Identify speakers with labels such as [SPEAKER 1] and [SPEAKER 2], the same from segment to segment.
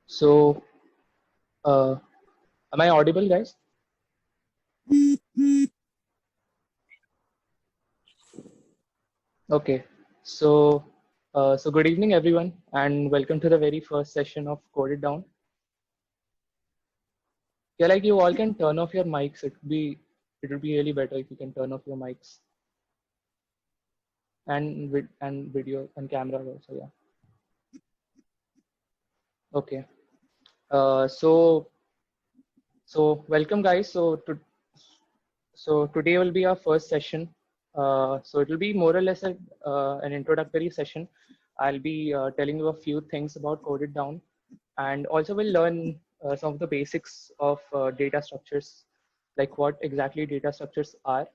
[SPEAKER 1] So, am I audible, guys? Okay. So, so good evening, everyone, and welcome to the very first session of Code It Down. Yeah, like you all can turn off your mics. It would be really better if you can turn off your mics and video and camera also. Yeah. Okay. So welcome, guys. So today will be our first session. So it will be more or less an introductory session. I'll be telling you a few things about Code It Down, and also we'll learn some of the basics of data structures, like what exactly data structures are,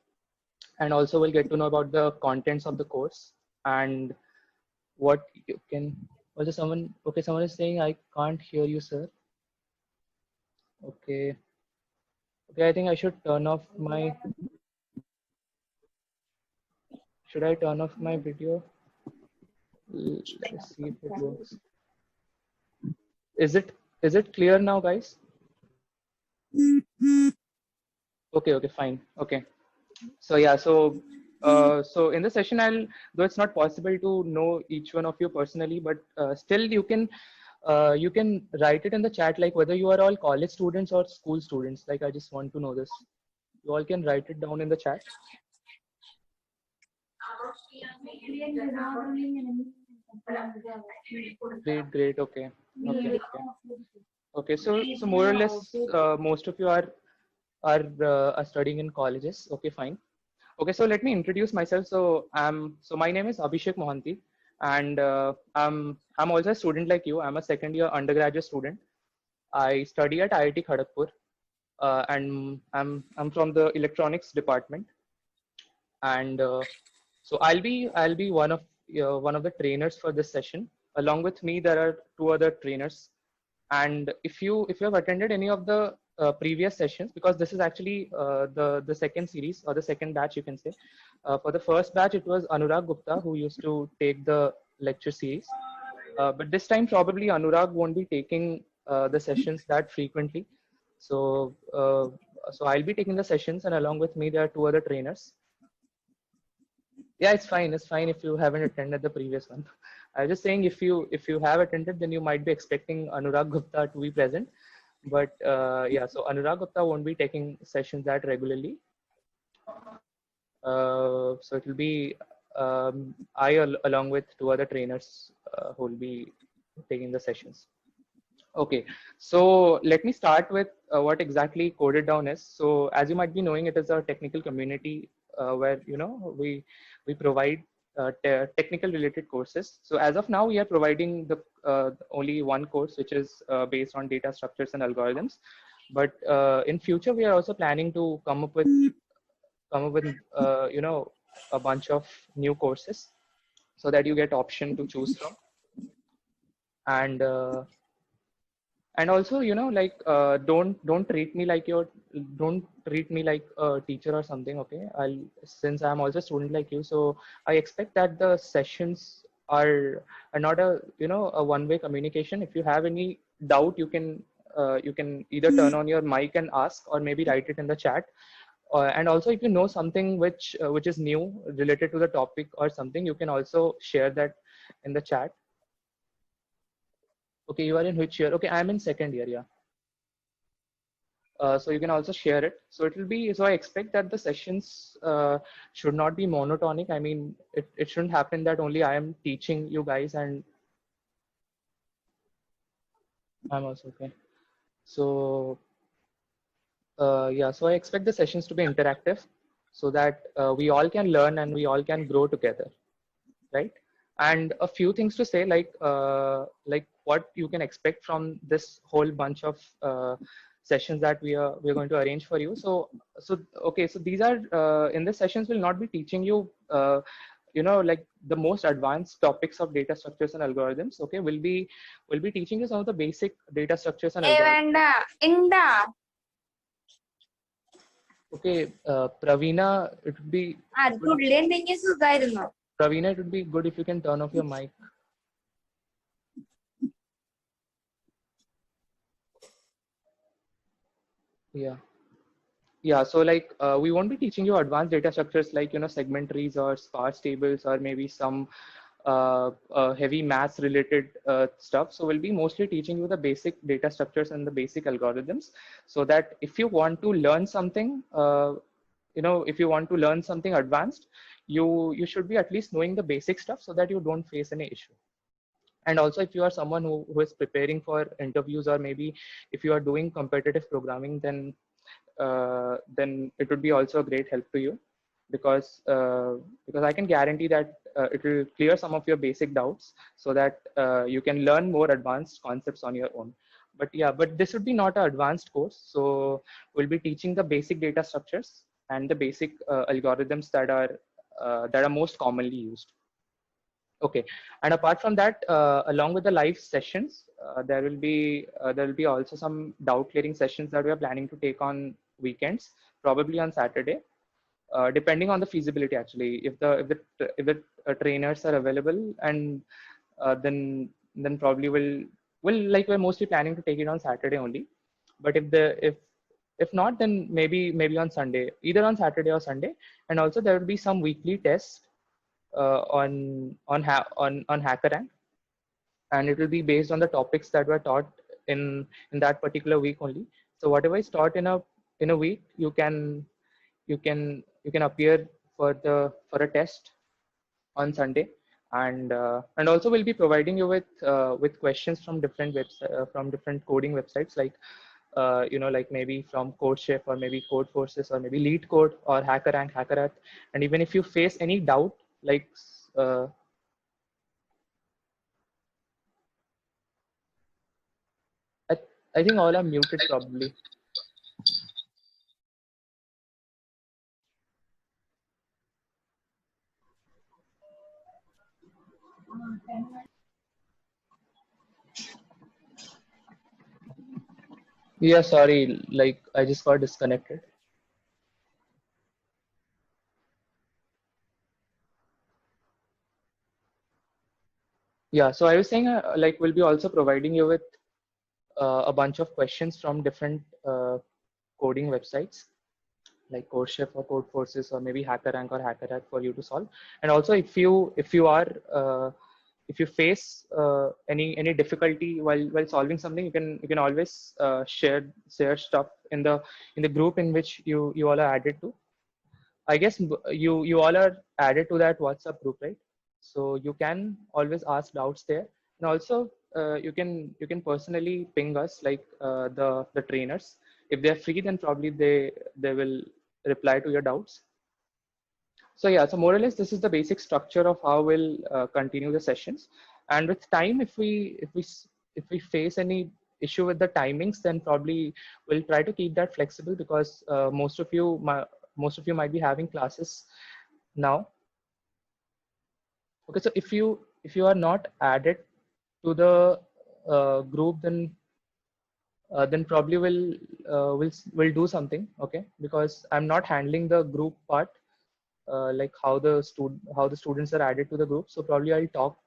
[SPEAKER 1] and also we'll get to know about the contents of the course and what you can. Also, someone is saying I can't hear you, sir. Okay. Okay, I think I should turn off my. Should I turn off my video? Let's see if it works. Is it clear now, guys? Okay, fine. Okay. So yeah, so in the session, though it's not possible to know each one of you personally, but still you can write it in the chat, like whether you are all college students or school students. Like I just want to know this. You all can write it down in the chat. Great. Okay. So more or less, most of you are studying in colleges. Okay, fine. Okay, so let me introduce myself. So my name is Abhishek Mohanty, and I'm also a student like you. I'm a second year undergraduate student. I study at IIT Kharagpur, and I'm from the electronics department. And so I'll be one of the trainers for this session. Along with me, there are two other trainers. And if you have attended any of the previous sessions, because this is actually the second series or the second batch, you can say. For the first batch, it was Anurag Gupta who used to take the lecture series. But this time, probably Anurag won't be taking the sessions that frequently. So, so I'll be taking the sessions, and along with me, there are two other trainers. Yeah, it's fine. It's fine if you haven't attended the previous one. I was just saying if you have attended, then you might be expecting Anurag Gupta to be present. But yeah, so Anurag Gupta won't be taking sessions that regularly. So it will be along with two other trainers who will be taking the sessions. Okay, so let me start with what exactly Code It Down is. So as you might be knowing, it is a technical community where we provide technical related courses. So as of now, we are providing the only one course, which is based on data structures and algorithms. But in future, we are also planning to come up with a bunch of new courses so that you get option to choose from. And also like don't treat me like a teacher or something. Okay, since I'm also a student like you, so I expect that the sessions are not a one-way communication. If you have any doubt, you can either turn on your mic and ask, or maybe write it in the chat. And also, if you know something which is new related to the topic or something, you can also share that in the chat. Okay, you are in which year? Okay, I'm in second year. Yeah. So you can also share it. So it will be, so I expect that the sessions should not be monotonic. I mean, it shouldn't happen that only I am teaching you guys and I'm also okay. So yeah, so I expect the sessions to be interactive so that we all can learn and we all can grow together, right? And a few things to say, like what you can expect from this whole bunch of sessions that we're going to arrange for you. So okay, so these are in the sessions will not be teaching you like the most advanced topics of data structures and algorithms. Okay, we'll be teaching you some of the basic data structures and algorithms. Okay, Praveena, it would be good Praveena, it would be good if you can turn off your mic. Yeah. Yeah, so like we won't be teaching you advanced data structures like, you know, segment trees or sparse tables or maybe some heavy math related stuff. So we'll be mostly teaching you the basic data structures and the basic algorithms, so that if you want to learn something, you know, if you want to learn something advanced, you should be at least knowing the basic stuff so that you don't face any issue. And also, if you are someone who is preparing for interviews, or maybe if you are doing competitive programming, then it would be also a great help to you, because I can guarantee that it will clear some of your basic doubts, so that you can learn more advanced concepts on your own. But yeah, but this would be not an advanced course, so we'll be teaching the basic data structures and the basic algorithms that are most commonly used. Okay, and apart from that, along with the live sessions, there will be also some doubt clearing sessions that we are planning to take on weekends, probably on Saturday, depending on the feasibility. Actually, if the trainers are available, and then probably we're mostly planning to take it on Saturday only. But if not, then maybe on Sunday, either on Saturday or Sunday. And also there will be some weekly tests on HackerRank, and it will be based on the topics that were taught in that particular week only. So whatever is taught in a week, you can appear for a test on Sunday. And also we'll be providing you with questions from different coding websites, like like maybe from CodeChef, or maybe CodeForces, or maybe LeetCode, or HackerRank, HackerRat. And even if you face any doubt, like uh, I, I think all are muted probably. Yeah, sorry, like I just got disconnected. Yeah, so I was saying, like we'll be also providing you with a bunch of questions from different coding websites, like CodeChef or CodeForces, or maybe HackerRank or HackerRat, for you to solve. And also, if you face any difficulty while solving something, you can always share stuff in the group in which you all are added to. I guess you all are added to that WhatsApp group, right? So you can always ask doubts there. And also you can personally ping us, like the trainers. If they're free, then probably they will reply to your doubts. So yeah, so more or less this is the basic structure of how we'll continue the sessions. And with time, if we face any issue with the timings, then probably we'll try to keep that flexible, because most of you might be having classes now. Okay, so if you are not added to the group, then probably we'll do something. Okay, because I'm not handling the group part, like how the students are added to the group. So probably I'll talk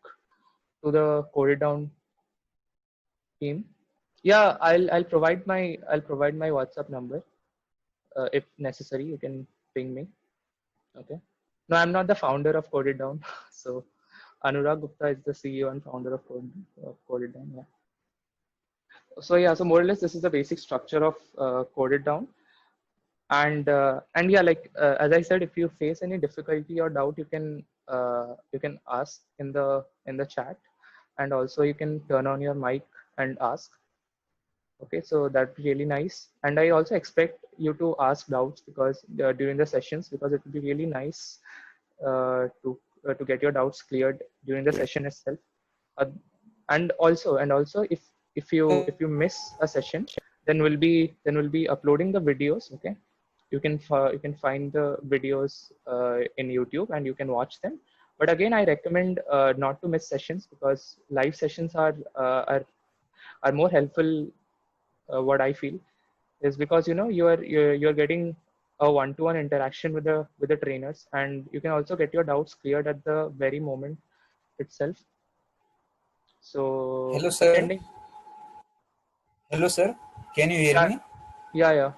[SPEAKER 1] to the Code It Down team. Yeah, I'll provide my WhatsApp number. If necessary, you can ping me. Okay. No, I'm not the founder of Code It Down. So Anurag Gupta is the CEO and founder of Code It Down. Yeah. So yeah, so more or less this is the basic structure of Code It Down. And yeah, like as I said, if you face any difficulty or doubt, you can ask in the chat, and also you can turn on your mic and ask. Okay, so that's really nice. And I also expect you to ask doubts, because during the sessions, because it would be really nice to get your doubts cleared during the session itself. uh, and also if you miss a session, then we'll be uploading the videos. Okay, you can find the videos in YouTube, and you can watch them. But again, I recommend not to miss sessions, because live sessions are more helpful. What I feel is, because you're getting a one-to-one interaction with the trainers, and you can also get your doubts cleared at the very moment itself. So
[SPEAKER 2] Hello, sir.
[SPEAKER 1] attending,
[SPEAKER 2] Hello, sir. Can you hear
[SPEAKER 1] yeah,
[SPEAKER 2] me?
[SPEAKER 1] yeah,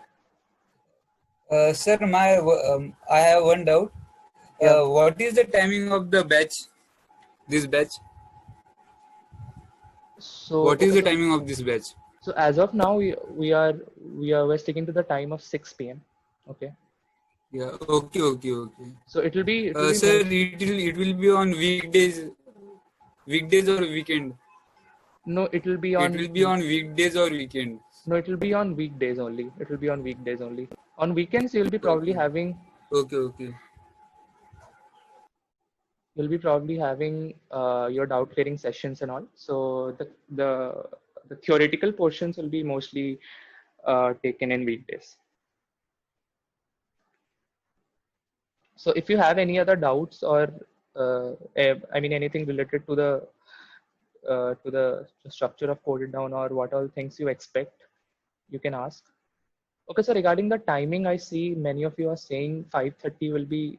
[SPEAKER 2] Sir, I have one doubt.
[SPEAKER 1] yeah.
[SPEAKER 2] What is the timing of the batch? This batch?
[SPEAKER 1] So
[SPEAKER 2] What is
[SPEAKER 1] okay,
[SPEAKER 2] the timing of this batch?
[SPEAKER 1] so as of now, we're sticking to the time of 6 p.m. Okay,
[SPEAKER 2] Yeah. Okay.
[SPEAKER 1] so it will be
[SPEAKER 2] Sir,
[SPEAKER 1] most
[SPEAKER 2] it will be on weekdays or weekend.
[SPEAKER 1] no, it will be
[SPEAKER 2] It
[SPEAKER 1] on
[SPEAKER 2] will be on weekdays or weekend.
[SPEAKER 1] no, it will be on weekdays only. It will be on weekdays only. On weekends,
[SPEAKER 2] Okay. Okay.
[SPEAKER 1] you'll be probably having your doubt clearing sessions and all. So the theoretical portions will be mostly taken in weekdays. So if you have any other doubts or I mean anything related to the structure of Coded Down or what all things you expect, you can ask. Okay, so regarding the timing, I see many of you are saying 5:30 will be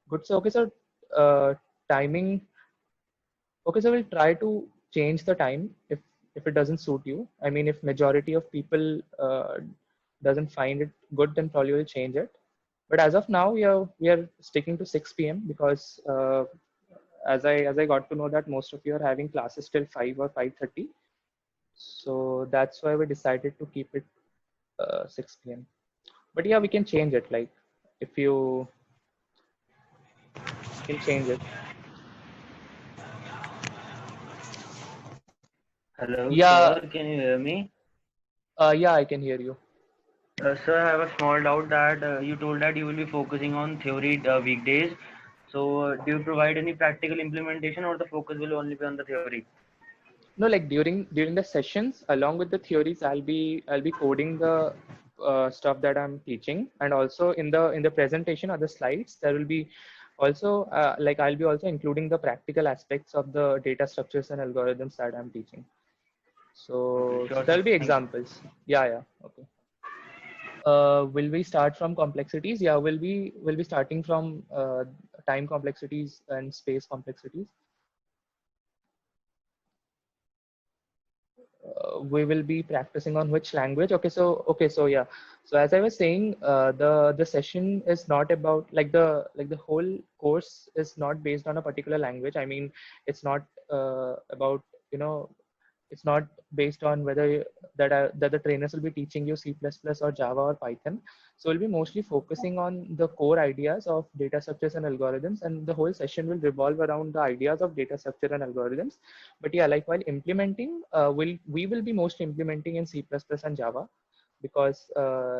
[SPEAKER 1] good. So okay, so uh, timing. Okay, so we'll try to change the time if it doesn't suit you. I mean, if majority of people doesn't find it good, then probably we'll change it. But as of now, we are sticking to 6 p.m. because as I got to know that most of you are having classes till 5 or 5:30, so that's why we decided to keep it 6 p.m. But yeah, we can change it. Like if you can change it.
[SPEAKER 3] Hello,
[SPEAKER 1] Yeah,
[SPEAKER 3] sir. Can you hear me?
[SPEAKER 1] yeah, I can hear you.
[SPEAKER 3] Sir, I have a small doubt that you told that you will be focusing on theory weekdays. So, do you provide any practical implementation, or the focus will only be on the theory?
[SPEAKER 1] No, like during the sessions, along with the theories, I'll be coding the stuff that I'm teaching, and also in the presentation or the slides, there will be also like I'll be also including the practical aspects of the data structures and algorithms that I'm teaching.
[SPEAKER 3] Okay,
[SPEAKER 1] So
[SPEAKER 3] sure,
[SPEAKER 1] there'll
[SPEAKER 3] sir.
[SPEAKER 1] be
[SPEAKER 3] Thank you.
[SPEAKER 1] examples. Yeah, okay. Will we start from complexities? Yeah, we'll be starting from time complexities and space complexities. We will be practicing on which language. Okay, so yeah, so as I was saying, the session is not about like the whole course is not based on a particular language. I mean, it's not about, you know, it's not based on whether that the trainers will be teaching you C++ or Java or Python. So we'll be mostly focusing on the core ideas of data structures and algorithms, and the whole session will revolve around the ideas of data structure and algorithms. But yeah, like while implementing, we will be mostly implementing in C++ and Java, because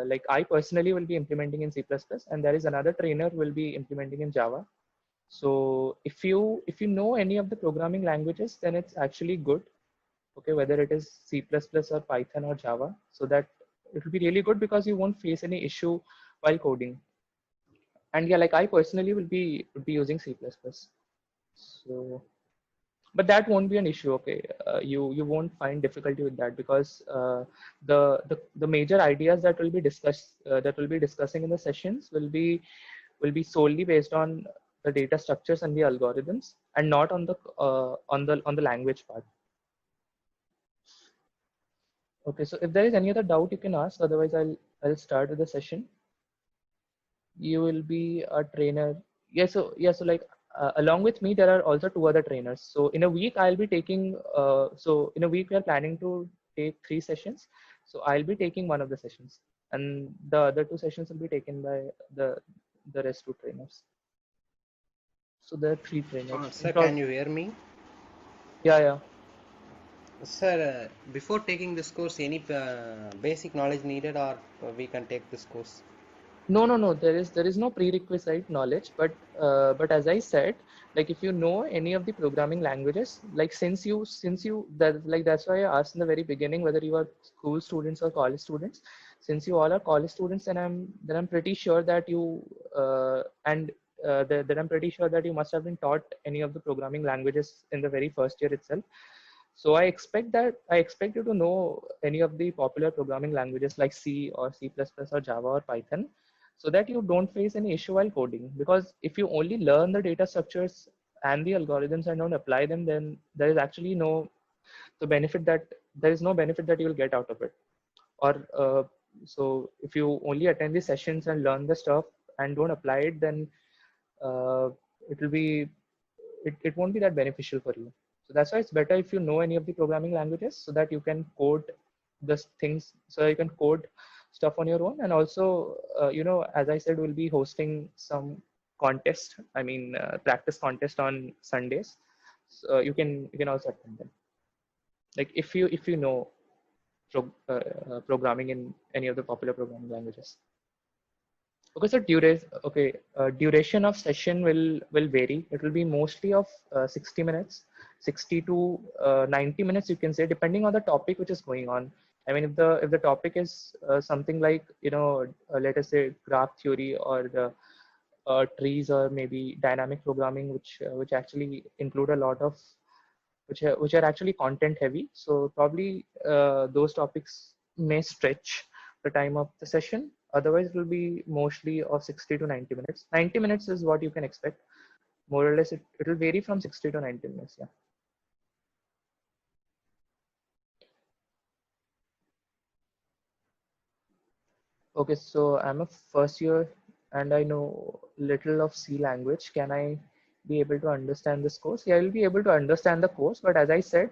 [SPEAKER 1] like I personally will be implementing in C++, and there is another trainer will be implementing in Java. So if you know any of the programming languages, then it's actually good. Okay, whether it is C++ or Python or Java, so that it will be really good because you won't face any issue while coding. And yeah, like I personally will be using C++. So but that won't be an issue. Okay, you won't find difficulty with that, because the major ideas that will be discussing in the sessions will be solely based on the data structures and the algorithms, and not on the language part. Okay, so if there is any other doubt, you can ask. Otherwise, I'll start with the session. You will be a trainer. So like along with me, there are also two other trainers. So in a week, I'll be taking. So in a week, we are planning to take 3 sessions. So I'll be taking one of the sessions, and the other 2 sessions will be taken by the rest 2 trainers. So there are 3 trainers.
[SPEAKER 4] Sir, can you hear me?
[SPEAKER 1] Yeah.
[SPEAKER 4] Sir, before taking this course, any basic knowledge needed, or we can take this course?
[SPEAKER 1] No. There is no prerequisite knowledge, but as I said, like if you know any of the programming languages, like since you that like that's why I asked in the very beginning whether you are school students or college students. Since you all are college students, then I'm pretty sure that you and then I'm pretty sure that you must have been taught any of the programming languages in the very first year itself. So I expect you to know any of the popular programming languages like C or C++ or Java or Python. so that you don't face any issue while coding. Because if you only learn the data structures and the algorithms and don't apply them, then there is actually no benefit that you will get out of it. Or so if you only attend the sessions and learn the stuff and don't apply it, then uh, it will be it won't be that beneficial for you. So that's why it's better if you know any of the programming languages, so that you can code the things, so you can code stuff on your own. And also, as I said, we'll be hosting some contest, practice contest on Sundays. So you can also attend them. Like if you know programming in any of the popular programming languages. Okay, so duration of session will vary. It will be mostly of 60 minutes, 60 to 90 minutes, you can say, depending on the topic which is going on. I mean, if the topic is something like let us say graph theory, or the trees, or maybe dynamic programming, which actually include a lot of which are actually content heavy. So probably those topics may stretch the time of the session. Otherwise, it will be mostly of 60 to 90 minutes. 90 minutes is what you can expect. More or less, it will vary from 60 to 90 minutes. Yeah. Okay, so I'm a first year and I know little of C language. Can I be able to understand this course? Yeah, I will be able to understand the course, but as I said,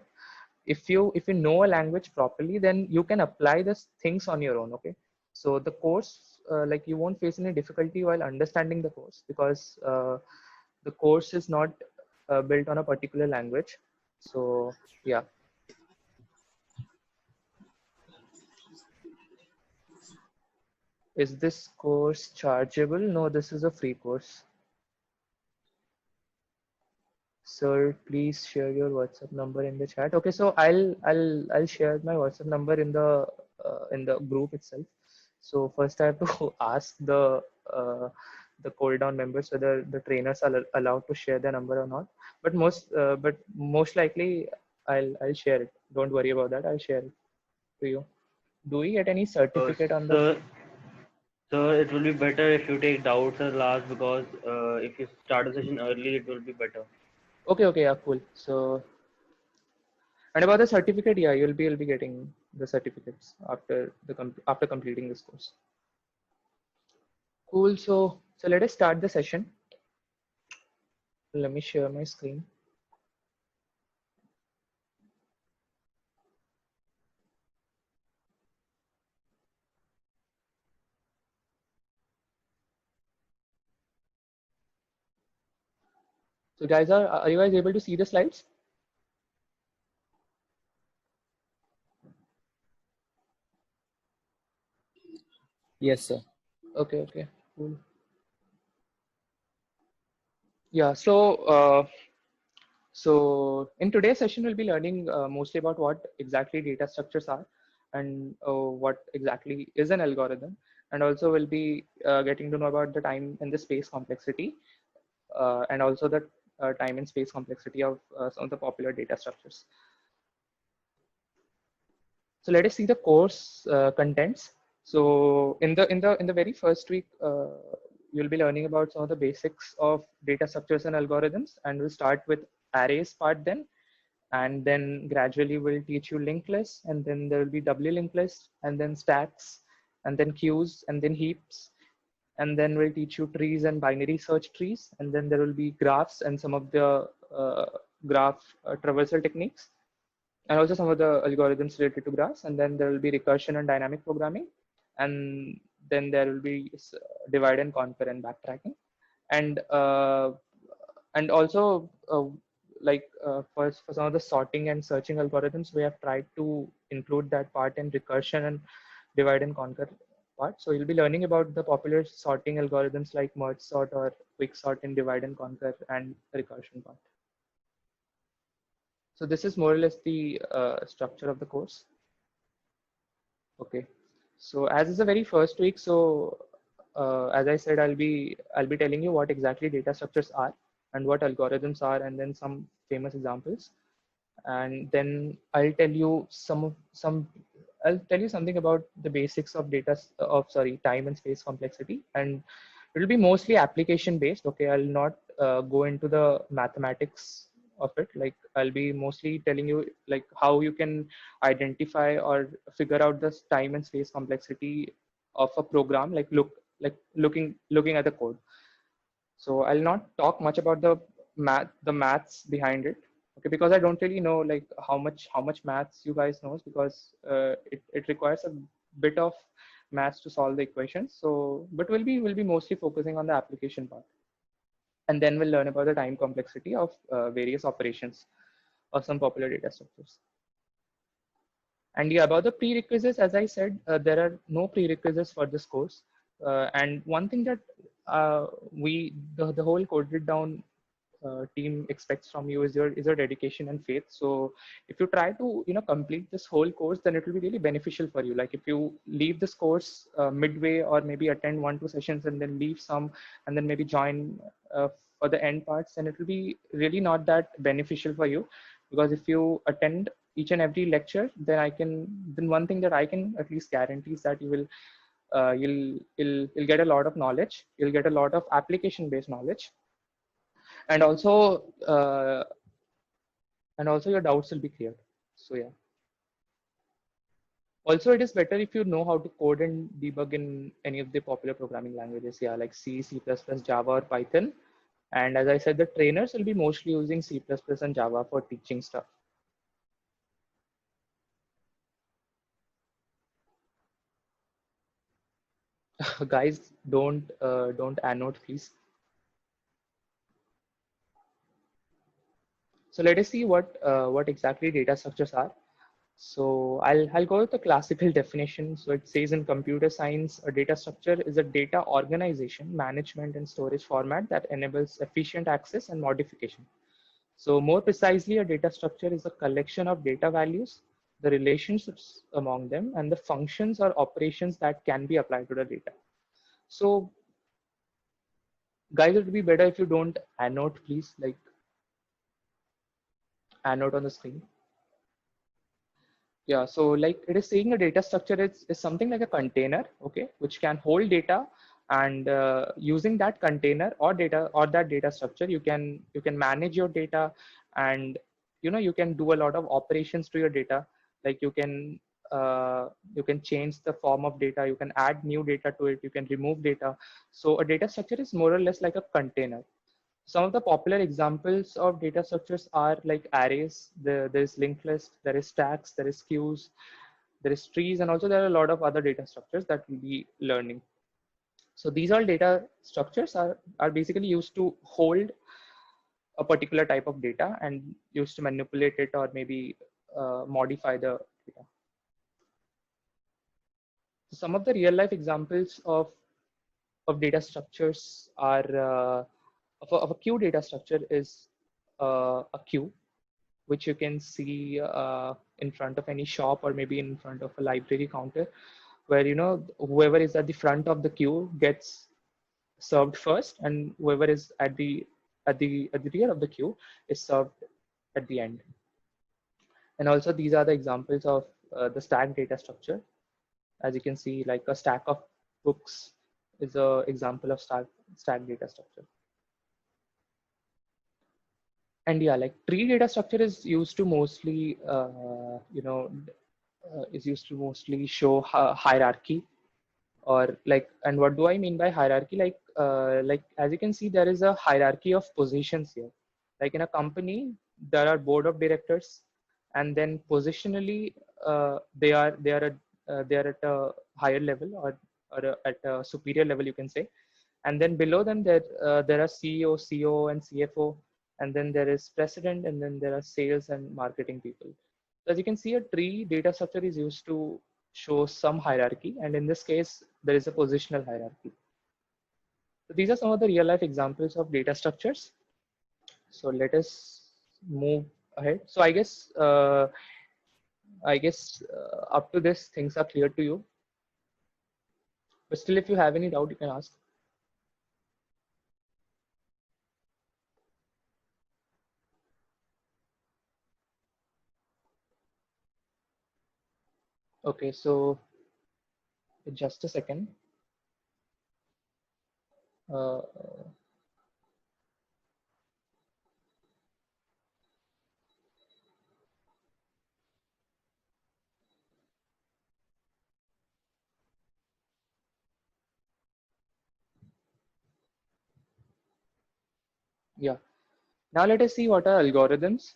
[SPEAKER 1] if you know a language properly, then you can apply these things on your own. Okay, so the course, like, you won't face any difficulty while understanding the course, because the course is not built on a particular language. So yeah. Is this course chargeable? No, this is a free course. Sir, please share your WhatsApp number in the chat. Okay, so I'll share my WhatsApp number in the group itself. So first I have to ask the cool down members whether the trainers are allowed to share their number or not. But most likely I'll share it. Don't worry about that. I'll share it to you. Do we get any certificate on the?
[SPEAKER 3] So it will be better if you take doubts at last, because if you start the session early, it will be better.
[SPEAKER 1] Okay, yeah, cool. So, and about the certificate, yeah, you'll be getting the certificates after completing this course. Cool. So let us start the session. Let me share my screen. So guys, are you guys able to see the slides?
[SPEAKER 2] Yes, sir.
[SPEAKER 1] Okay, cool. Yeah, so in today's session, we'll be learning mostly about what exactly data structures are, and what exactly is an algorithm. And also we'll be getting to know about the time and the space complexity, and also the time and space complexity of some of the popular data structures. So let us see the course contents. So in the very first week, you'll be learning about some of the basics of data structures and algorithms, and we'll start with arrays part then, and then gradually we'll teach you linked lists, and then there will be doubly linked lists, and then stacks, and then queues, and then heaps, and then we'll teach you trees and binary search trees, and then there will be graphs and some of the graph traversal techniques, and also some of the algorithms related to graphs. And then there will be recursion and dynamic programming, and then there will be divide and conquer and backtracking, and also for some of the sorting and searching algorithms, we have tried to include that part in recursion and divide and conquer part. So you'll be learning about the popular sorting algorithms like merge sort or quick sort in divide and conquer and recursion part. So this is more or less the structure of the course. Okay, so as is the very first week, so as I said, I'll be telling you what exactly data structures are and what algorithms are, and then some famous examples, and then I'll tell you some I'll tell you something about the basics of time and space complexity, and it will be mostly application based. Okay, I'll not go into the mathematics of it. Like I'll be mostly telling you like how you can identify or figure out the time and space complexity of a program. Looking at the code. So I'll not talk much about the maths behind it. Okay, because I don't really know like how much maths you guys knows, because it requires a bit of maths to solve the equations. So, but we'll be mostly focusing on the application part, and then we'll learn about the time complexity of various operations or some popular data structures. And yeah, about the prerequisites, as I said, there are no prerequisites for this course. And one thing that the whole Coded Down team expects from you is your dedication and faith. So if you try to complete this whole course, then it will be really beneficial for you. Like if you leave this course midway, or maybe attend 1-2 sessions and then leave some, and then maybe join for the end parts, then it will be really not that beneficial for you. Because if you attend each and every lecture, then one thing that I can at least guarantee is that you'll get a lot of knowledge. You'll get a lot of application based knowledge, and also your doubts will be cleared. So yeah, also it is better if you know how to code and debug in any of the popular programming languages, yeah, like C, C++, Java, or Python. And as I said, the trainers will be mostly using C++ and Java for teaching stuff. Guys, don't annotate, please. So let us see what exactly data structures are. So I'll go with the classical definition. So it says in computer science, a data structure is a data organization, management, and storage format that enables efficient access and modification. So more precisely, a data structure is a collection of data values, the relationships among them, and the functions or operations that can be applied to the data. So guys, it would be better if you don't annotate, please, like annotate on the screen. Yeah, so like it is saying a data structure is something like a container, okay, which can hold data, and using that container or that data structure, you can manage your data, and you can do a lot of operations to your data. Like you can change the form of data, you can add new data to it, you can remove data. So a data structure is more or less like a container. Some of the popular examples of data structures are like arrays. There's linked list, there is stacks, there is queues, there is trees, and also there are a lot of other data structures that we'll be learning. So these all data structures are basically used to hold a particular type of data and used to manipulate it, or maybe modify the data. So some of the real life examples of data structures are of a queue data structure is a queue, which you can see in front of any shop, or maybe in front of a library counter, where whoever is at the front of the queue gets served first, and whoever is at the rear of the queue is served at the end. And also these are the examples of the stack data structure. As you can see, like a stack of books is a example of stack data structure. And yeah, like tree data structure is used to mostly show hierarchy, or like, and what do I mean by hierarchy? Like as you can see, there is a hierarchy of positions here. Like in a company, there are board of directors, and then positionally they are at a higher level, or at a superior level, you can say. And then below them there are CEO, CO, and CFO, and then there is president, and then there are sales and marketing people. So as you can see, a tree data structure is used to show some hierarchy, and in this case there is a positional hierarchy. So these are some of the real life examples of data structures. So let us move ahead. So I guess up to this things are clear to you, but still if you have any doubt, you can ask. Okay, so just a second. Uh, yeah. Now let us see what are algorithms.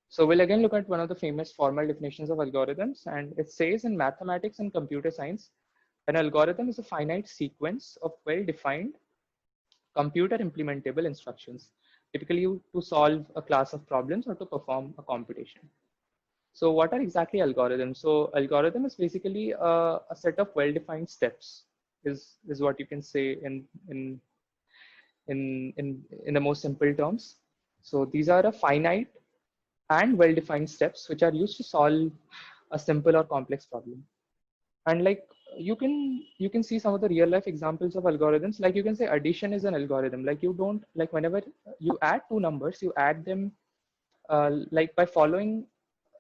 [SPEAKER 1] So we'll again look at one of the famous formal definitions of algorithms, and it says in mathematics and computer science, an algorithm is a finite sequence of well-defined computer implementable instructions, typically to solve a class of problems or to perform a computation. So what are exactly algorithms? So algorithm is basically a set of well-defined steps is what you can say in the most simple terms. So these are a finite and well-defined steps which are used to solve a simple or complex problem. And like you can see some of the real life examples of algorithms. Like you can say addition is an algorithm. Like you don't like whenever you add two numbers, you add them like by following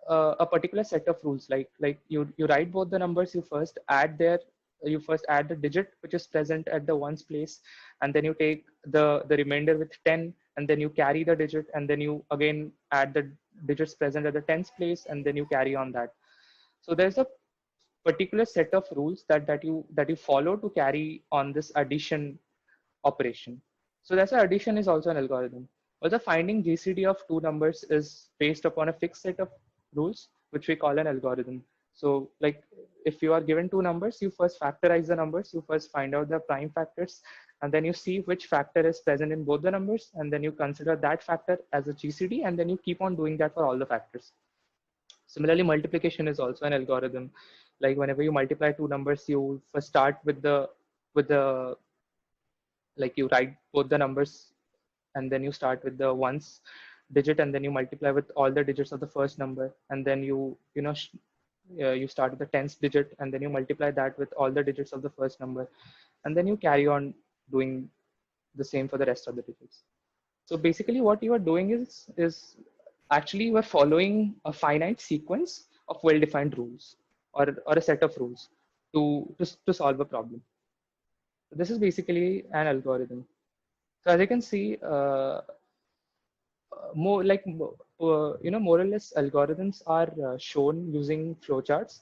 [SPEAKER 1] a particular set of rules. Like you write both the numbers, you first add the digit which is present at the ones place, and then you take the remainder with 10, and then you carry the digit, and then you again add the digits present at the tens place, and then you carry on that. So there's a particular set of rules that you follow to carry on this addition operation. So that's why addition is also an algorithm. Also, finding GCD of two numbers is based upon a fixed set of rules, which we call an algorithm. So like if you are given two numbers, you first factorize the numbers, you first find out the prime factors, and then you see which factor is present in both the numbers, and then you consider that factor as a GCD, and then you keep on doing that for all the factors. Similarly, multiplication is also an algorithm. Like whenever you multiply two numbers, you first start with the like you write both the numbers, and then you start with the ones digit, and then you multiply with all the digits of the first number, and then you start with the tens digit, and then you multiply that with all the digits of the first number, and then you carry on doing the same for the rest of the digits. So basically what you are doing is actually you are following a finite sequence of well-defined rules, or a set of rules to solve a problem. So this is basically an algorithm. So as you can see, more like more or less algorithms are shown using flowcharts.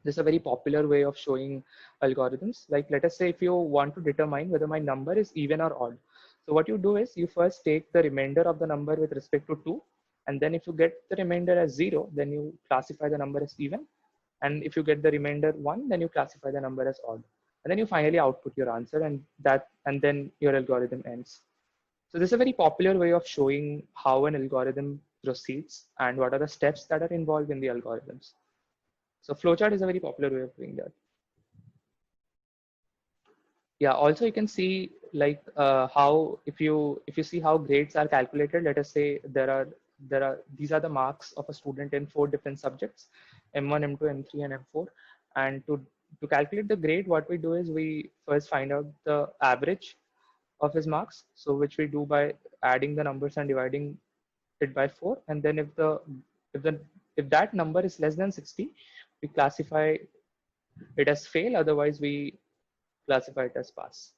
[SPEAKER 1] This is a very popular way of showing algorithms. Like let us say if you want to determine whether my number is even or odd. So what you do is you first take the remainder of the number with respect to 2, and then if you get the remainder as 0, then you classify the number as even, and if you get the remainder 1, then you classify the number as odd, and then you finally output your answer, and then your algorithm ends. So this is a very popular way of showing how an algorithm proceeds and what are the steps that are involved in the algorithms. So flowchart is a very popular way of doing that. Yeah, also you can see like how if you see how grades are calculated. Let us say there are these are the marks of a student in 4 different subjects, M1, M2, M3, and M4. And to calculate the grade, what we do is we first find out the average of his marks, so which we do by adding the numbers and dividing it by 4. And then if the if that number is less than 60, we classify it as fail, otherwise we classify it as pass.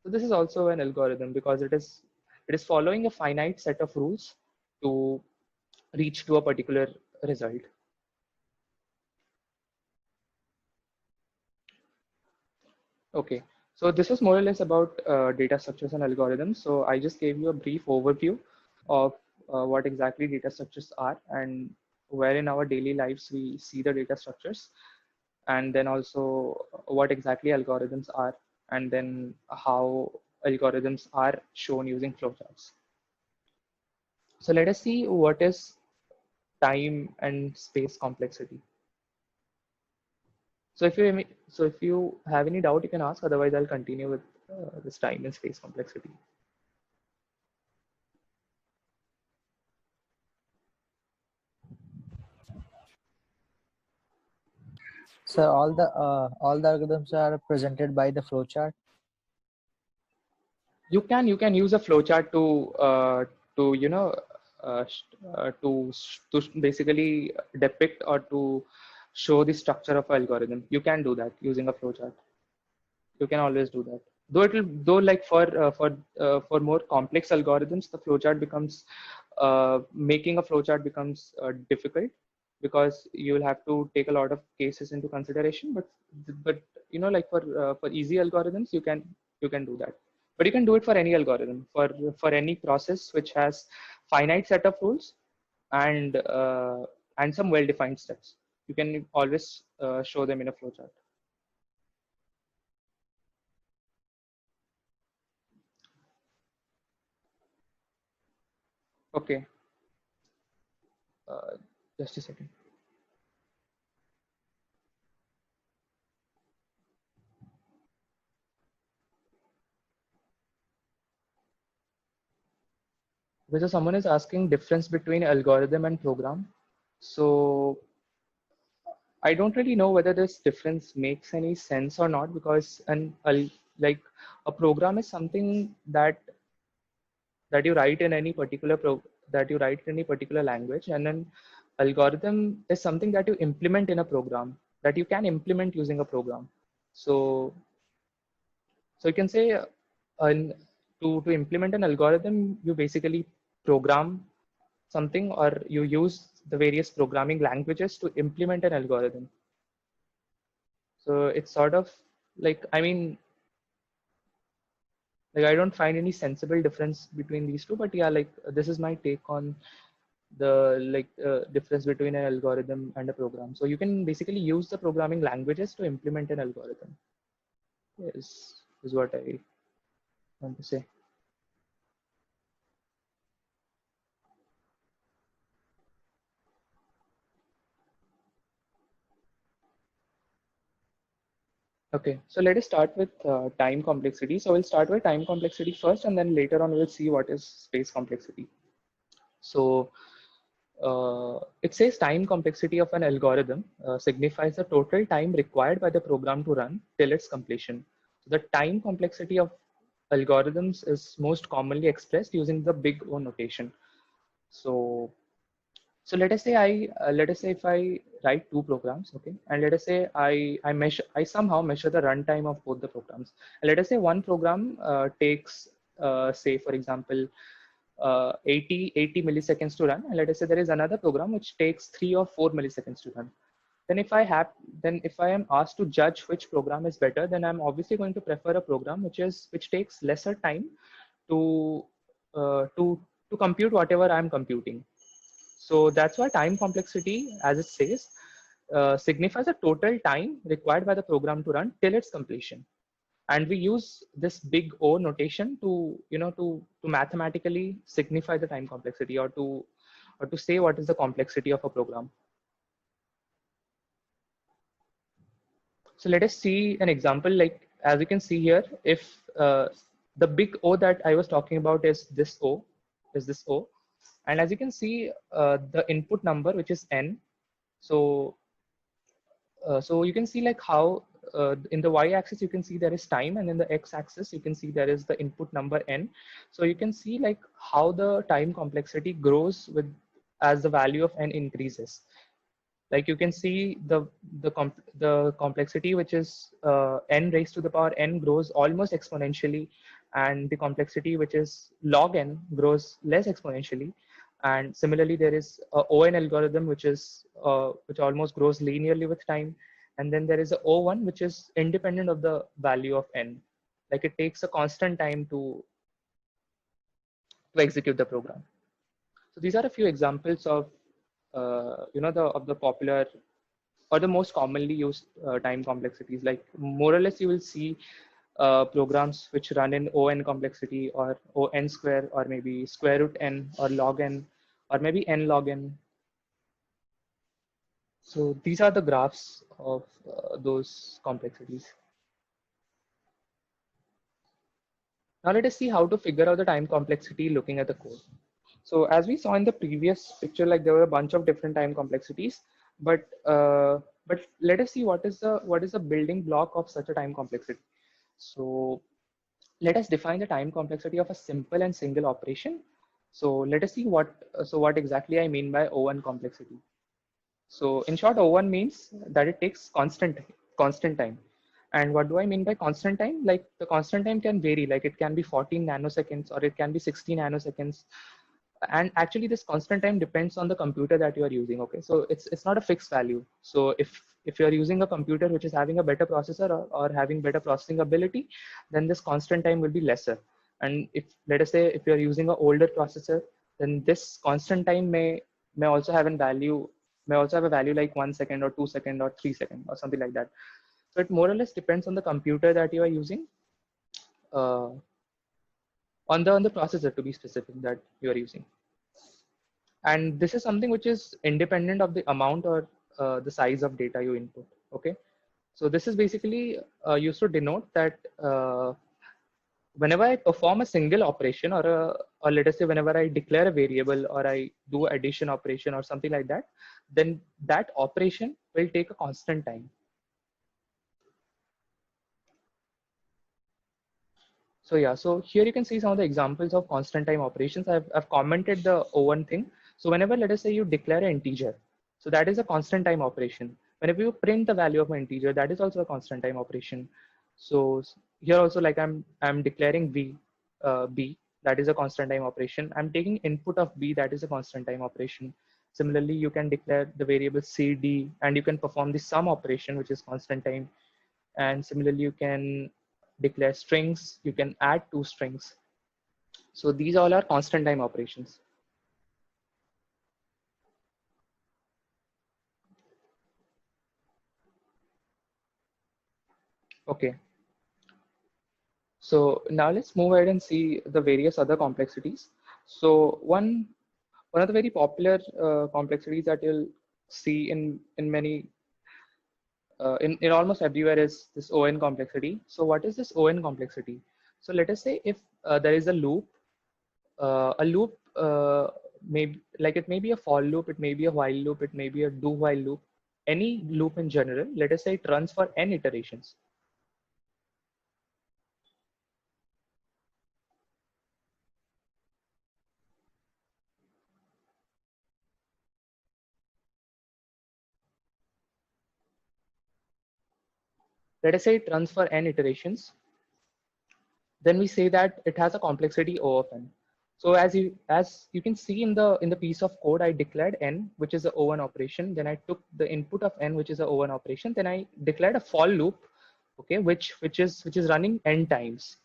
[SPEAKER 1] So this is also an algorithm because it is following a finite set of rules to reach to a particular result. Okay, so this was more or less about data structures and algorithms. So I just gave you a brief overview of what exactly data structures are, and where in our daily lives we see the data structures, and then also what exactly algorithms are, and then how algorithms are shown using flowcharts. So let us see what is time and space complexity. So if you have any doubt, you can ask. Otherwise, I'll continue with this time and space complexity.
[SPEAKER 5] So all the algorithms are presented by the flowchart.
[SPEAKER 1] You can use a flowchart to to basically depict or to show the structure of an algorithm. You can do that using a flowchart. You can always do that. Though like for more complex algorithms, the flowchart becomes making a flowchart becomes difficult because you will have to take a lot of cases into consideration. But like for easy algorithms, you can do that. But you can do it for any algorithm, for any process which has finite set of rules and some well-defined steps. You can always show them in a flowchart. Okay, uh, just a second. Whether someone is asking difference between algorithm and program. So I don't really know whether this difference makes any sense or not, because like a program is something that you write in any particular language, and then algorithm is something that you implement in a program, that you can implement using a program. So you can say to implement an algorithm, you basically program something, or you use the various programming languages to implement an algorithm. So it's sort of like, I mean, like I don't find any sensible difference between these two, but yeah, like this is my take on the difference between an algorithm and a program. So you can basically use the programming languages to implement an algorithm. Is what I want to say. Okay, so let us start with time complexity. So we'll start with time complexity first, and then later on we'll see what is space complexity. So it says time complexity of an algorithm signifies the total time required by the program to run till its completion. So the time complexity of algorithms is most commonly expressed using the big O notation. So let us say if I write two programs, okay, and let us say I somehow measure the runtime of both the programs. And let us say one program takes say for example 80 milliseconds to run, and let us say there is another program which takes 3 or 4 milliseconds to run. Then if I am asked to judge which program is better, then I'm obviously going to prefer a program which takes lesser time to uh, to to compute whatever I'm computing. So that's why time complexity, as it says, signifies the total time required by the program to run till its completion. And we use this big O notation to mathematically signify the time complexity, or to say what is the complexity of a program. So let us see an example. Like as you can see here, if the big O that I was talking about is this O, and as you can see, the input number, which is n. So you can see like how in the y-axis you can see there is time, and in the x-axis you can see there is the input number n. So you can see like how the time complexity grows as the value of n increases. Like you can see the complexity, which is n raised to the power n, grows almost exponentially, and the complexity, which is log n, grows less exponentially. And similarly, there is a ON algorithm, which almost grows linearly with time. And then there is a O1, which is independent of the value of n. Like it takes a constant time to execute the program. So these are a few examples of the popular or the most commonly used time complexities. Like more or less, you will see programs which run in ON complexity, or ON square, or maybe square root n, or log n, or maybe n log n. So these are the graphs of those complexities. Now let us see how to figure out the time complexity looking at the code. So as we saw in the previous picture, like there were a bunch of different time complexities, but let us see what is the building block of such a time complexity. So let us define the time complexity of a simple and single operation. So let us see what exactly I mean by O1 complexity. So in short, O1 means that it takes constant time. And what do I mean by constant time? Like the constant time can vary, like it can be 14 nanoseconds or it can be 60 nanoseconds. And actually this constant time depends on the computer that you are using. Okay, so it's not a fixed value. So if you're using a computer which is having a better processor or having better processing ability, then this constant time will be lesser. And if, let us say, if you're using an older processor, then this constant time may also have a value like 1 second or 2 second or 3 second or something like that. So it more or less depends on the computer that you are using, uh, on the processor, to be specific, that you are using. And this is something which is independent of the amount or the size of data you input. Okay, so this is basically used to denote that whenever I perform a single operation, or let us say whenever I declare a variable or I do addition operation or something like that, then that operation will take a constant time. So yeah, so here you can see some of the examples of constant time operations. I've commented the O1 thing. So whenever, let us say, you declare an integer, so that is a constant time operation. Whenever you print the value of an integer, that is also a constant time operation. So here also, like I'm declaring b, that is a constant time operation. I'm taking input of b, that is a constant time operation. Similarly, you can declare the variable c, d, and you can perform the sum operation, which is constant time. And similarly, you can declare strings, you can add two strings. So these all are constant time operations. Okay. So now let's move ahead and see the various other complexities. So one of the very popular complexities that you'll see in many in almost everywhere is this ON complexity. So what is this ON complexity? So let us say if there is a loop, may, like it may be a for loop, it may be a while loop, it may be a do while loop, any loop in general. Let us say it runs for n iterations. Let us say it runs for n iterations. Then we say that it has a complexity O of n. So as you can see in the piece of code, I declared n, which is a O1 operation. Then I took the input of n, which is a O1 operation. Then I declared a for loop, okay, which is running n times,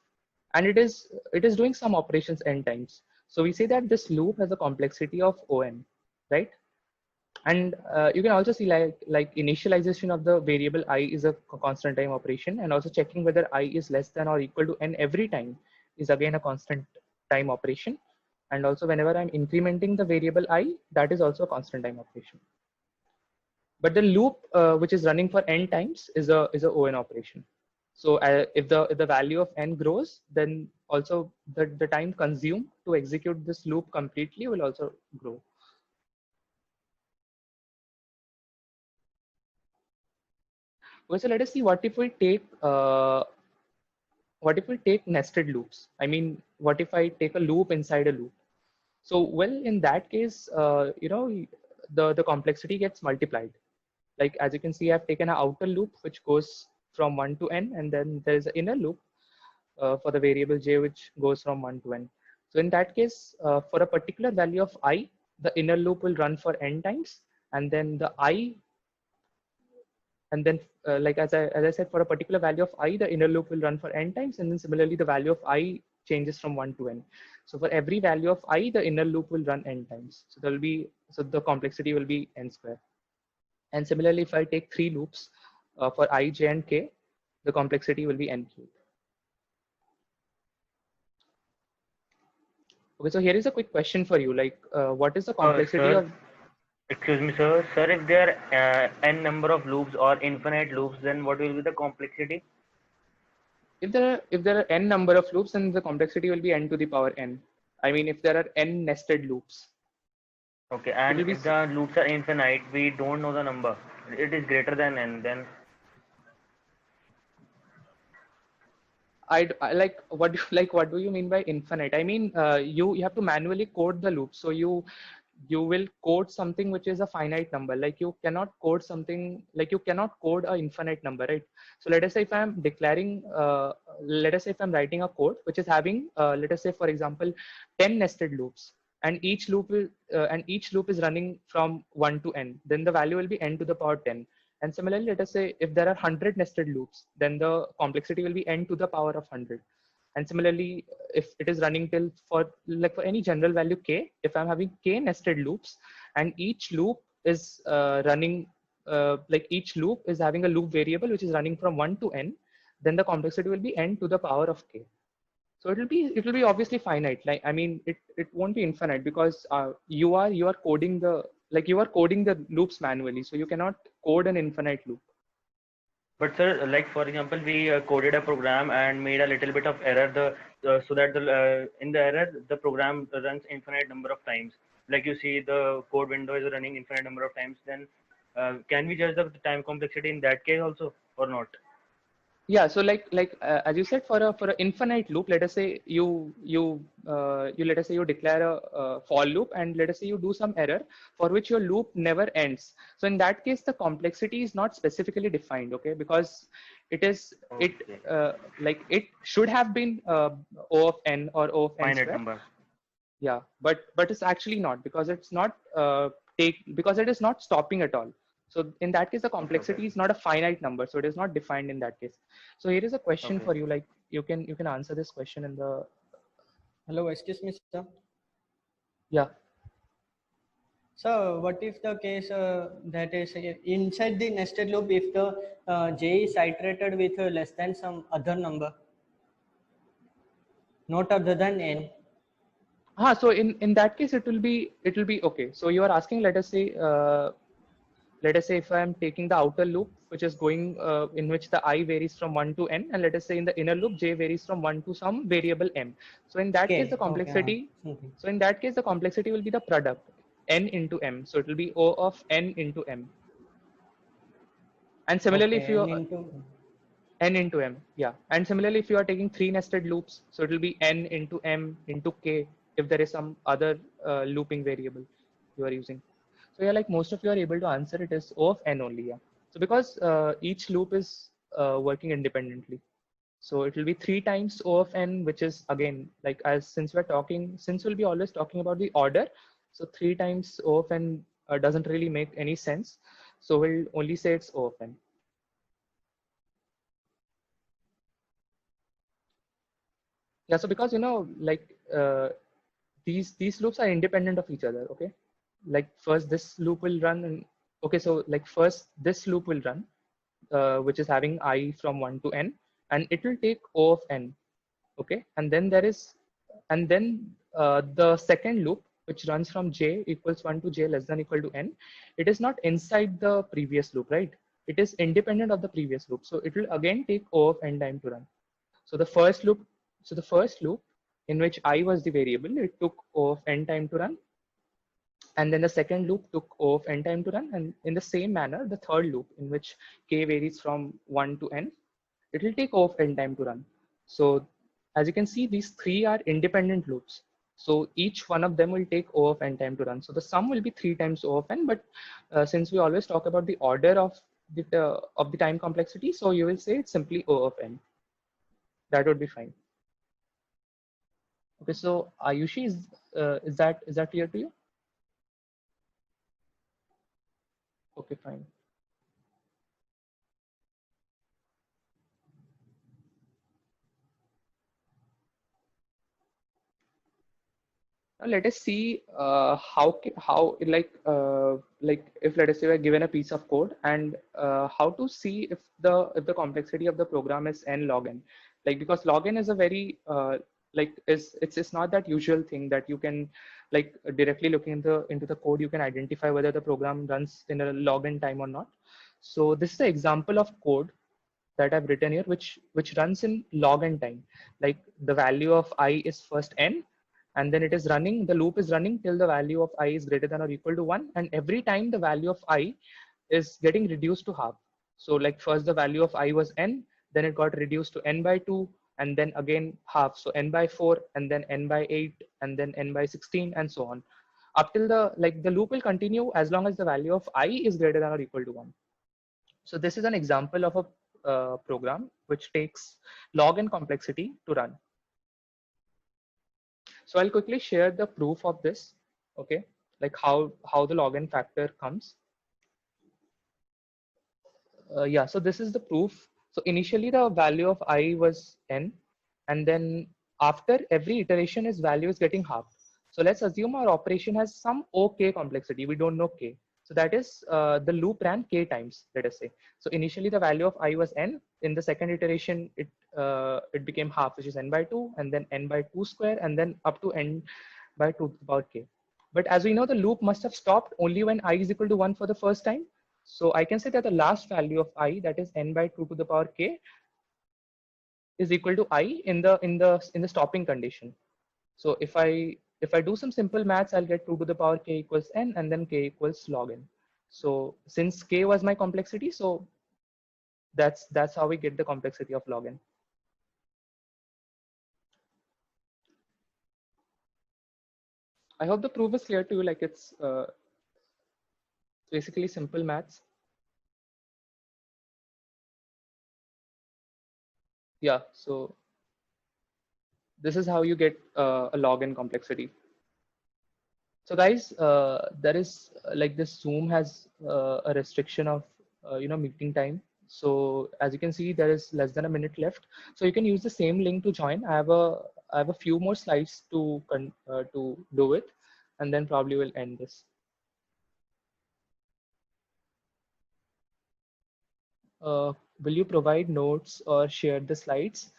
[SPEAKER 1] and it is doing some operations n times. So we say that this loop has a complexity of On, right? And you can also see like initialization of the variable I is a constant time operation, and also checking whether I is less than or equal to n every time is again a constant time operation. And also whenever I'm incrementing the variable I, that is also a constant time operation. But the loop which is running for n times is a On operation. So if the value of n grows, then also the time consumed to execute this loop completely will also grow. Okay, so let us see what if we take nested loops. I mean, what if I take a loop inside a loop? So well, in that case, the complexity gets multiplied. Like as you can see, I've taken an outer loop which goes from 1 to n, and then there is an inner loop for the variable j which goes from 1 to n. So in that case, for a particular value of I, the inner loop will run for n times, and then the I, and then like as I said, for a particular value of I, the inner loop will run for n times, and then similarly the value of I changes from 1 to n. So for every value of I, the inner loop will run n times. So the complexity will be n square. And similarly, if I take 3 loops for I, j, and k, the complexity will be n cubed. Okay, so here is a quick question for you. Like, what is the complexity
[SPEAKER 3] Sir,
[SPEAKER 1] of?
[SPEAKER 3] excuse me, sir. Sir, if there are n number of loops or infinite loops, then what will be the complexity?
[SPEAKER 1] If there are n number of loops, then the complexity will be n to the power n. I mean, if there are n nested loops,
[SPEAKER 3] Okay,
[SPEAKER 1] it
[SPEAKER 3] and
[SPEAKER 1] will be.
[SPEAKER 3] if the loops are infinite, we don't know the number. It is greater than n, then
[SPEAKER 1] I like what do you mean by infinite? I mean, you have to manually code the loop. So you will code something which is a finite number. Like you cannot code something, like you cannot code an infinite number, right? So let us say if I'm declaring, let us say if I'm writing a code which is having, let us say for example, 10 nested loops, and each loop is running from 1 to n, then the value will be n to the power 10. And similarly, let us say if there are 100 nested loops, then the complexity will be n to the power of 100. And similarly, if it is running till for any general value k, if I'm having k nested loops and each loop is running, like each loop is having a loop variable which is running from 1 to n, then the complexity will be n to the power of k. So it will be obviously finite. Like, I mean, it won't be infinite because you are coding the loops manually. So you cannot code an infinite loop.
[SPEAKER 3] But sir, like for example, we coded a program and made a little bit of error, so that in the error the program runs infinite number of times. Like you see the code window is running infinite number of times. Then can we judge the time complexity in that case also or not?
[SPEAKER 1] Yeah, so as you said, for a infinite loop, let us say you let us say you declare a for loop, and let us say you do some error for which your loop never ends. So in that case, the complexity is not specifically defined, okay? Because it should have been O of n or O of n
[SPEAKER 3] Finite
[SPEAKER 1] square.
[SPEAKER 3] number.
[SPEAKER 1] Yeah, but it's actually not, because it's not because it is not stopping at all. So in that case, the complexity is not a finite number, so it is not defined in that case. So here is a question for you. Like you can answer this question in the.
[SPEAKER 6] Hello, excuse me, sir.
[SPEAKER 1] Yeah.
[SPEAKER 6] So what if the case that is inside the nested loop, if the j is iterated with less than some other number, not other than n?
[SPEAKER 1] So in that case, it will be okay. So you are asking, let us say if I am taking the outer loop, which is going in which the I varies from 1 to n, and let us say in the inner loop j varies from 1 to some variable m. So in that case, the complexity. So in that case, the complexity will be the product n into m. So it will be O of n into m. And similarly, if you n into m, yeah. And similarly, if you are taking 3 nested loops, so it will be n into m into k if there is some other looping variable you are using. So yeah, like most of you are able to answer it is O of n only, yeah. So because each loop is working independently, so it will be 3 times O of n, which is again like since we'll be always talking about the order, so 3 times O of n doesn't really make any sense. So we'll only say it's O of n. Yeah, so because these loops are independent of each other, okay? Like first this loop will run, and okay, so like first this loop will run, which is having I from 1 to n, and it will take O of n, okay? And then the second loop, which runs from j equals 1 to j less than equal to n, it is not inside the previous loop, right? It is independent of the previous loop. So it will again take O of n time to run. So the first loop in which I was the variable, it took O of n time to run. And then the second loop took O of n time to run. And in the same manner, the third loop, in which k varies from 1 to n, it will take O of n time to run. So as you can see, these 3 are independent loops. So each one of them will take O of n time to run. So the sum will be 3 times O of n. But since we always talk about the order of the time complexity, so you will say it's simply O of n. That would be fine. Okay, so Ayushi, is that clear to you? Okay, fine. Now let us see how if let us say we're given a piece of code, and how to see if the complexity of the program is n log n. Like, because log n is a very it's not that usual thing that you can like directly looking into the code you can identify whether the program runs in a log n time or not. So this is the example of code that I've written here, which runs in log n time. Like the value of I is first n, and then the loop is running till the value of I is greater than or equal to 1, and every time the value of I is getting reduced to half. So like first the value of I was n, then it got reduced to n by 2, and then again half, so n by 4, and then n by 8, and then n by 16, and so on, up till the loop will continue as long as the value of I is greater than or equal to 1. So this is an example of a program which takes log n complexity to run. So I'll quickly share the proof of this, okay, like how the log n factor comes. Yeah, so this is the proof. So initially the value of I was n, and then after every iteration its value is getting halved. So let's assume our operation has some OK complexity. We don't know K. So that is the loop ran K times, let us say. So initially the value of I was n. In the second iteration, it became half, which is n by 2, and then n by 2 square, and then up to n by 2 to the power k. But as we know, the loop must have stopped only when I is equal to 1 for the first time. So I can say that the last value of I, that is n by 2 to the power k, is equal to I in the stopping condition. So if I do some simple maths, I'll get 2 to the power k equals n, and then k equals log n. So since k was my complexity, so that's how we get the complexity of log n. I hope the proof is clear to you. Like it's basically simple maths. Yeah, so this is how you get a log n complexity. So guys, there is like this Zoom has a restriction of meeting time. So as you can see, there is less than a minute left. So you can use the same link to join. I have a few more slides to do it, and then probably we'll end this. Will you provide notes or share the slides?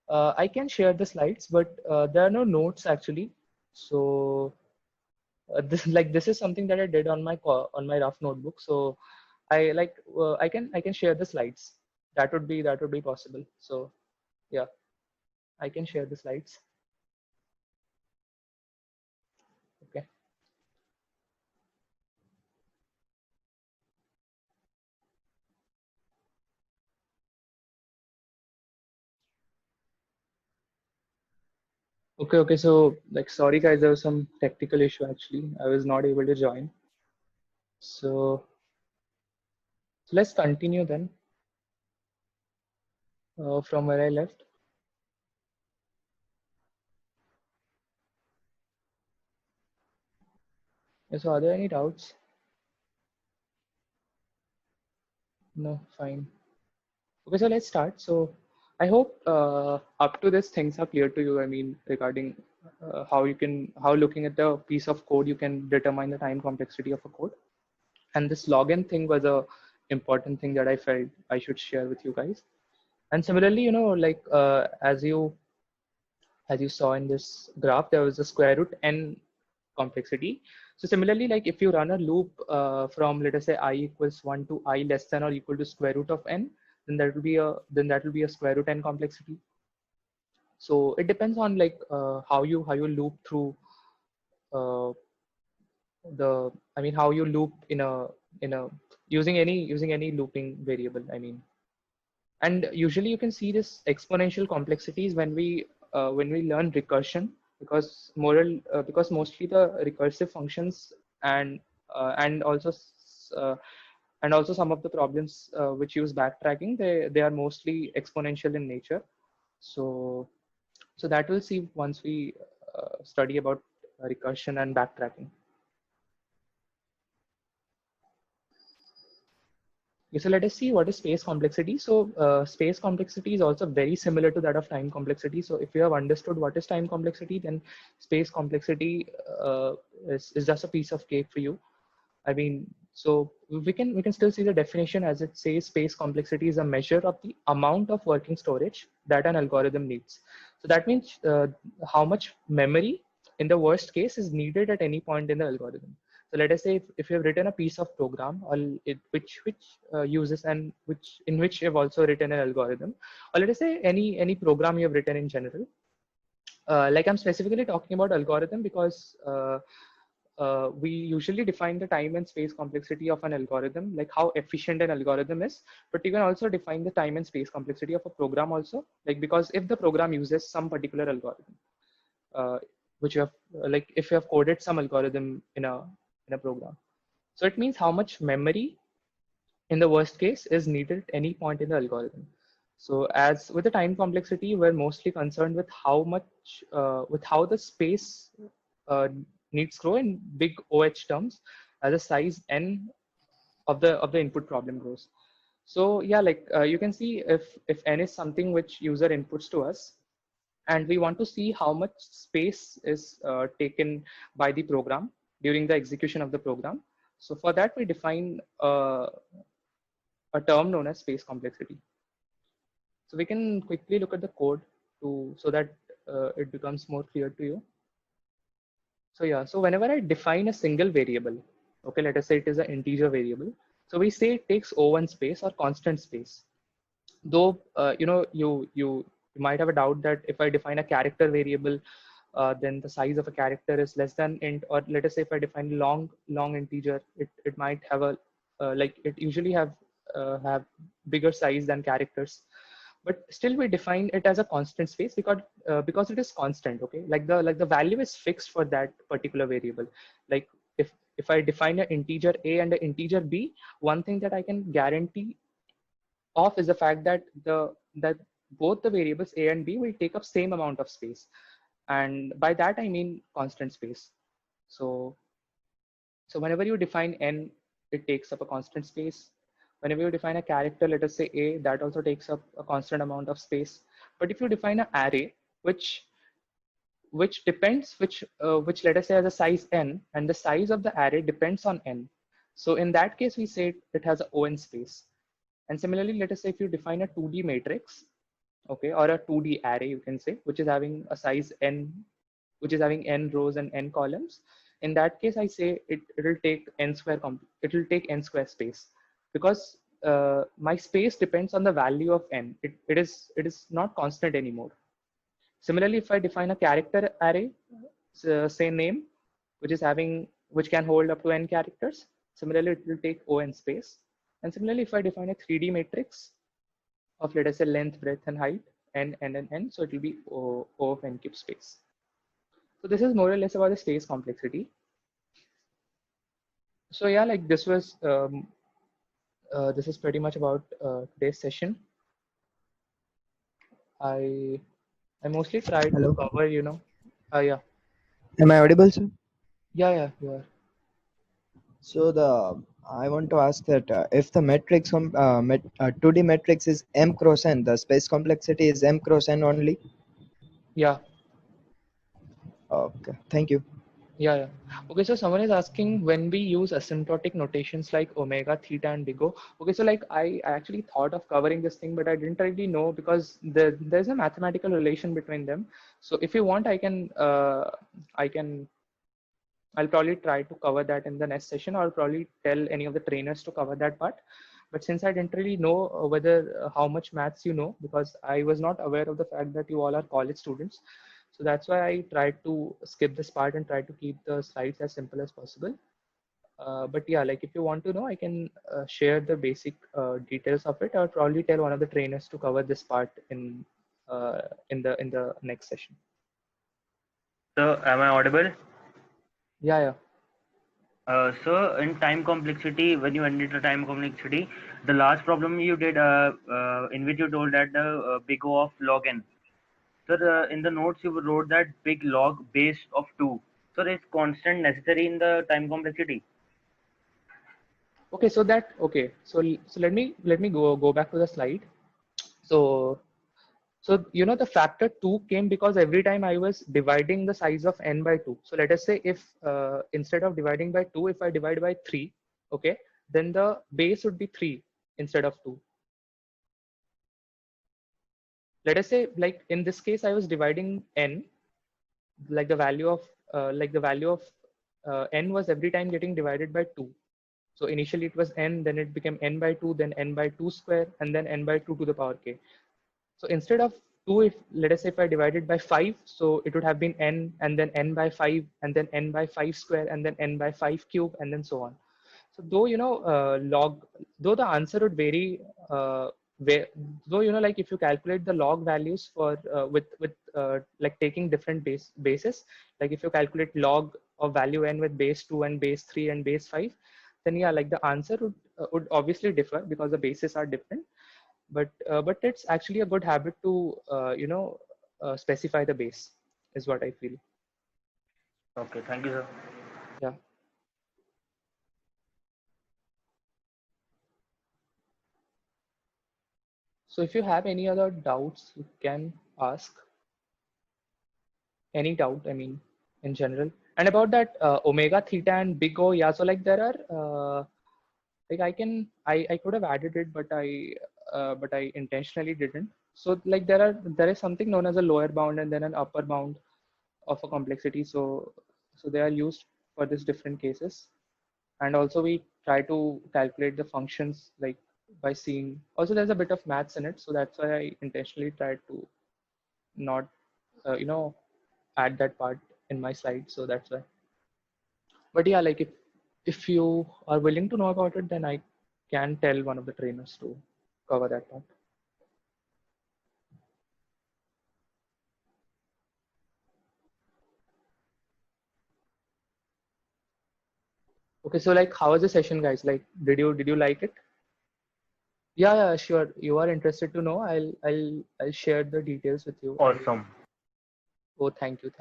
[SPEAKER 1] I can share the slides, but there are no notes actually. So this is something that I did on my rough notebook. So I can share the slides. That would be possible. So yeah, I can share the slides. Okay. Okay. So like, sorry guys, there was some technical issue actually. I was not able to join. So let's continue then from where I left. So are there any doubts? No, fine. Okay, so let's start. So I hope up to this things are clear to you. I mean, regarding how looking at the piece of code, you can determine the time complexity of a code. And this login thing was a important thing that I felt I should share with you guys. And similarly, like as you saw in this graph, there was a square root n complexity. So similarly, like if you run a loop from, let us say, I equals 1 to I less than or equal to square root of n, then that will be a square root n complexity. So it depends on like how you loop through how you loop in a using any looping variable. I mean, and usually you can see this exponential complexities when we learn recursion, because mostly the recursive functions and also some of the problems which use backtracking, they are mostly exponential in nature. So that we'll see once we study about recursion and backtracking. Okay, so let us see what is space complexity. So space complexity is also very similar to that of time complexity. So if you have understood what is time complexity, then space complexity is just a piece of cake for you. I mean, so we can still see the definition as it says space complexity is a measure of the amount of working storage that an algorithm needs. So that means how much memory in the worst case is needed at any point in the algorithm. So let us say if you have written a piece of program or which uses and in which you have also written an algorithm, or let us say any program you have written in general. Like I'm specifically talking about algorithm because we usually define the time and space complexity of an algorithm, like how efficient an algorithm is, but you can also define the time and space complexity of a program also, like because if the program uses some particular algorithm, which you have like if you have coded some algorithm in a program. So it means how much memory in the worst case is needed at any point in the algorithm. So as with the time complexity, we're mostly concerned with how much with how the space uh, needs grow in big OH terms as the size n of the input problem grows. So yeah, like you can see if n is something which user inputs to us, and we want to see how much space is taken by the program during the execution of the program. So for that, we define a term known as space complexity. So we can quickly look at the code so that it becomes more clear to you. So yeah, so whenever I define a single variable, okay, let us say it is an integer variable. So we say it takes O1 space or constant space. Though you might have a doubt that if I define a character variable, then the size of a character is less than int, or let us say if I define long integer, it might have a like it usually have bigger size than characters, but still we define it as a constant space because it is constant. Okay, like the value is fixed for that particular variable. Like if I define an integer a and an integer b, one thing that I can guarantee of is the fact that that both the variables a and b will take up same amount of space, and by that I mean constant space. So whenever you define n, it takes up a constant space. Whenever you define a character, let us say a, that also takes up a constant amount of space. But if you define an array which depends which let us say has a size n, and the size of the array depends on n, so in that case we say it has a on space. And similarly, let us say if you define a 2D matrix, okay, or a 2D array, you can say, which is having a size n, which is having n rows and n columns. In that case, I say it will take n square space, because my space depends on the value of n. It is not constant anymore. Similarly, if I define a character array, say name, which can hold up to n characters, similarly it will take on space. And similarly, if I define a 3D matrix of, let us say, length, breadth, and height, n, n, and n, so it will be O of n cube space. So this is more or less about the space complexity. So yeah, like this is pretty much about today's session. I mostly tried
[SPEAKER 5] Hello.
[SPEAKER 1] to cover, yeah.
[SPEAKER 5] Am I audible, sir?
[SPEAKER 1] Yeah, you are.
[SPEAKER 5] So I want to ask that if the matrix 2D matrix is m cross n, the space complexity is m cross n only.
[SPEAKER 1] Yeah.
[SPEAKER 5] Okay, thank you.
[SPEAKER 1] Yeah. Okay, so someone is asking when we use asymptotic notations like omega, theta, and big O. Okay, so like I actually thought of covering this thing, but I didn't really know because there's a mathematical relation between them. So if you want, I'll probably try to cover that in the next session, or I'll probably tell any of the trainers to cover that part. But since I didn't really know whether how much maths you know, because I was not aware of the fact that you all are college students. So that's why I tried to skip this part and try to keep the slides as simple as possible. But yeah, like if you want to know, I can share the basic details of it. I'll probably tell one of the trainers to cover this part in the next session.
[SPEAKER 3] So am I audible?
[SPEAKER 1] Yeah.
[SPEAKER 3] So in time complexity, when you ended the time complexity, the last problem you did, in which you told that the big O of log n. So in the notes you wrote that big log base of 2. So is constant necessary in the time complexity?
[SPEAKER 1] Okay, so let me go back to the slide. So the factor 2 came because every time I was dividing the size of n by 2. So let us say if instead of dividing by 2, if I divide by 3, okay, then the base would be 3 instead of 2. Let us say, like in this case, I was dividing n, like the value of n was every time getting divided by 2. So initially it was n, then it became n by 2, then n by 2 square, and then n by 2 to the power k. So instead of 2, if let us say if I divided by 5, so it would have been n, and then n by 5, and then n by 5 square, and then n by 5 cube, and then so on. So though though the answer would vary where, though, like if you calculate the log values for with like taking different bases, like if you calculate log of value n with base 2 and base 3 and base 5, then yeah, like the answer would obviously differ because the bases are different. But it's actually a good habit to specify the base, is what I feel.
[SPEAKER 3] Okay, thank you, sir.
[SPEAKER 1] Yeah. So if you have any other doubts, you can ask any doubt, I mean, in general. And about that omega theta and big O, yeah, so like there are like I could have added it, but I intentionally didn't. So like there is something known as a lower bound and then an upper bound of a complexity. So they are used for these different cases. And also we try to calculate the functions like by seeing, also there's a bit of maths in it, so that's why I intentionally tried to not add that part in my slide, so that's why. But yeah, like if you are willing to know about it, then I can tell one of the trainers to cover that part. Okay, so like how was the session, guys? Like did you like it? Yeah, sure. You are interested to know, I'll share the details with you.
[SPEAKER 3] Awesome.
[SPEAKER 1] Oh, thank you.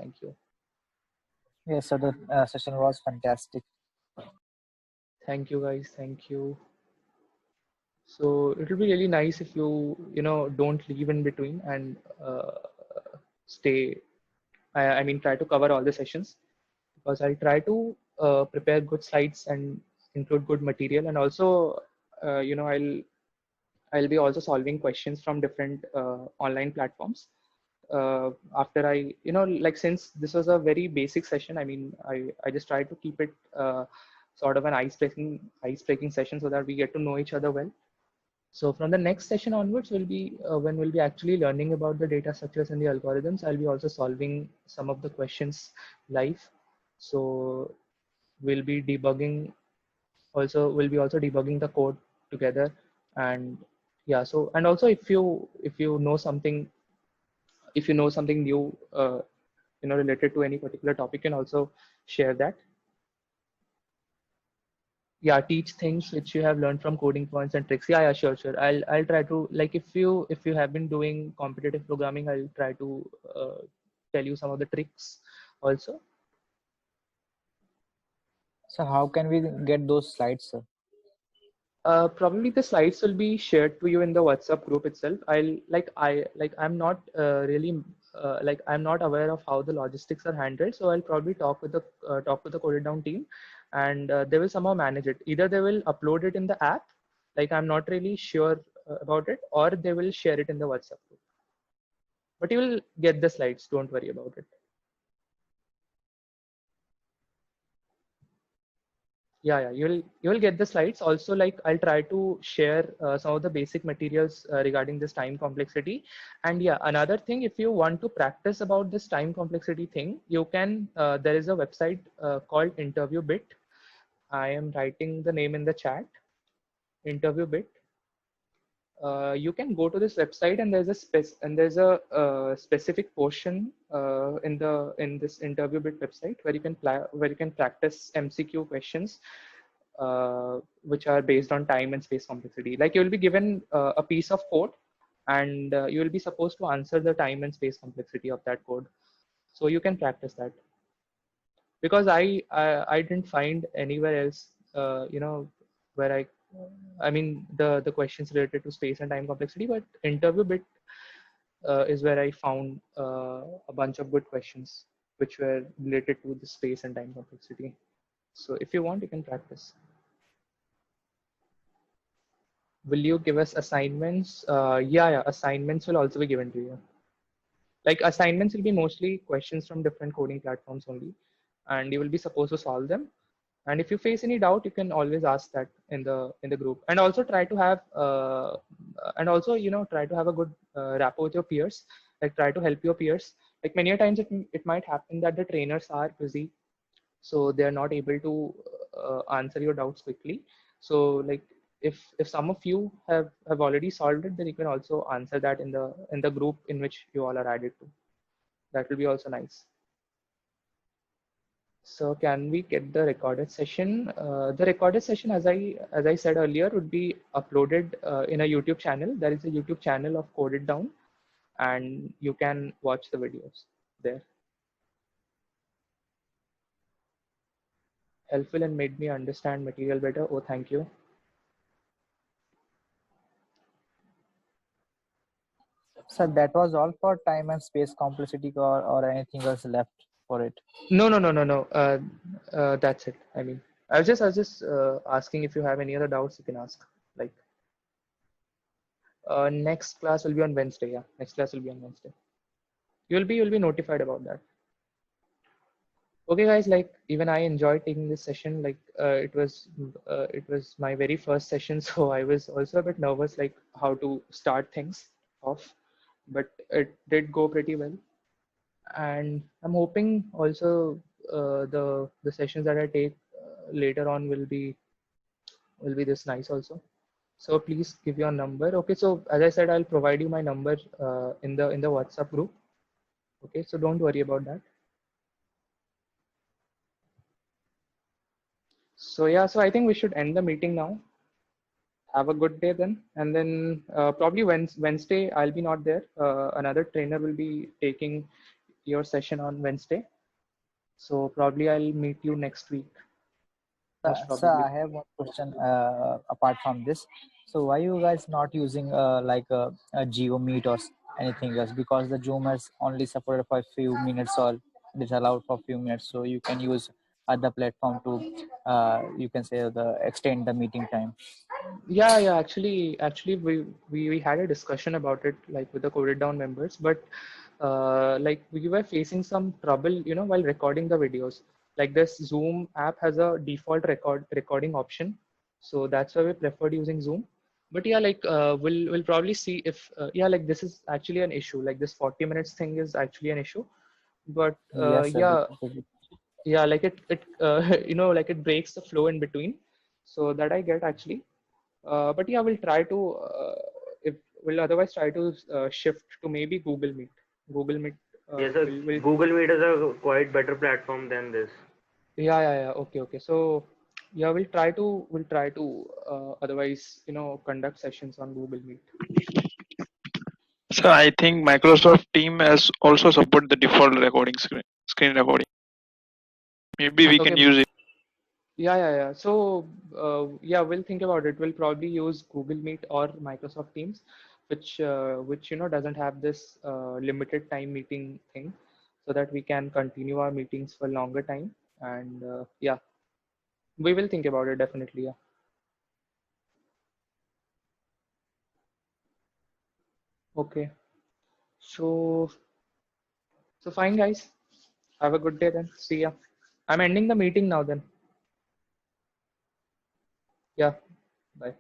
[SPEAKER 7] Yes, so the session was fantastic.
[SPEAKER 1] Thank you, guys. Thank you. So it will be really nice if you don't leave in between and stay. I mean, try to cover all the sessions, because I'll try to prepare good slides and include good material, and also I'll be also solving questions from different online platforms. After I, like since this was a very basic session, I mean, I just try to keep it sort of an ice breaking session so that we get to know each other well. So from the next session onwards will be when we'll be actually learning about the data structures and the algorithms. I'll be also solving some of the questions live. So we'll be debugging. Also, we'll be also debugging the code together. And yeah, so and also if you know something, new, related to any particular topic, you can also share that. Yeah, teach things which you have learned from coding points and tricks. Yeah, sure. I'll try to, like, if you have been doing competitive programming, I'll try to tell you some of the tricks also.
[SPEAKER 7] So how can we get those slides, sir?
[SPEAKER 1] Probably the slides will be shared to you in the WhatsApp group itself. I'm not really I'm not aware of how the logistics are handled, so I'll probably talk with the Code It Down team, and they will somehow manage it. Either they will upload it in the app, like I'm not really sure about it, or they will share it in the WhatsApp group. But you will get the slides. Don't worry about it. Yeah, you will get the slides. Also, like I'll try to share some of the basic materials regarding this time complexity. And yeah, another thing, if you want to practice about this time complexity thing, you can. There is a website called InterviewBit. I am writing the name in the chat. InterviewBit. You can go to this website, and there's a specific portion in this InterviewBit website where you can practice MCQ questions which are based on time and space complexity. Like you will be given a piece of code, and you will be supposed to answer the time and space complexity of that code. So you can practice that, because I didn't find anywhere else where I mean the questions related to space and time complexity, but InterviewBit is where I found a bunch of good questions which were related to the space and time complexity. So if you want, you can practice. Will you give us assignments? Yeah, assignments will also be given to you. Like assignments will be mostly questions from different coding platforms only, and you will be supposed to solve them. And if you face any doubt, you can always ask that in the group. And also try to have try to have a good rapport with your peers. Like try to help your peers. Like many a times it might happen that the trainers are busy, so they are not able to answer your doubts quickly. So like if some of you have already solved it, then you can also answer that in the group in which you all are added to. That will be also nice. So can we get the recorded session? The recorded session, as I said earlier, would be uploaded in a YouTube channel. There is a YouTube channel of Code It Down, and you can watch the videos there. Helpful and made me understand material better. Oh, thank you.
[SPEAKER 7] So that was all for time and space complexity, or anything else left for it?
[SPEAKER 1] No. That's it. I mean, I was just asking if you have any other doubts, you can ask. Like, next class will be on Wednesday. Yeah, next class will be on Wednesday. You'll be notified about that. Okay, guys. Like, even I enjoyed taking this session. Like, it was my very first session, so I was also a bit nervous, like how to start things off, but it did go pretty well. And I'm hoping also the sessions that I take later on will be this nice also. So please give your number. Okay, so as I said, I'll provide you my number in the WhatsApp group. Okay, so don't worry about that. So yeah, so I think we should end the meeting now. Have a good day then, and then probably Wednesday I'll be not there. Another trainer will be taking your session on Wednesday. So probably I'll meet you next week. Most
[SPEAKER 7] So
[SPEAKER 1] probably.
[SPEAKER 7] I have one question apart from this. So why you guys not using like a Geo Meet or anything else? Because the Zoom has only supported for a few minutes, or it is allowed for a few minutes. So you can use other platform to you can say the extend the meeting time.
[SPEAKER 1] Yeah. Actually, we had a discussion about it, like with the Coded Down members, but like we were facing some trouble, while recording the videos. Like this Zoom app has a default recording option, so that's why we preferred using Zoom. But yeah, like we'll probably see if yeah, like this is actually an issue. Like this 40 minutes thing is actually an issue. But
[SPEAKER 7] Yes, sir.
[SPEAKER 1] yeah, like it like it breaks the flow in between. So that I get actually. But yeah, we'll try to if we'll otherwise try to shift to maybe Google Meet. Google Meet.
[SPEAKER 3] Yes, sir.
[SPEAKER 1] Will
[SPEAKER 3] Google Meet is a quite better platform than this.
[SPEAKER 1] yeah. Okay. So yeah, we'll try to otherwise conduct sessions on Google Meet.
[SPEAKER 8] So I think Microsoft Team has also support the default recording screen recording. Maybe we can
[SPEAKER 1] Okay.
[SPEAKER 8] use it.
[SPEAKER 1] Yeah. So yeah, we'll think about it. We'll probably use Google Meet or Microsoft Teams, which doesn't have this limited time meeting thing, so that we can continue our meetings for longer time. And yeah, we will think about it definitely. Yeah. Okay. So fine, guys. Have a good day then. See ya. I'm ending the meeting now then. Yeah. Bye.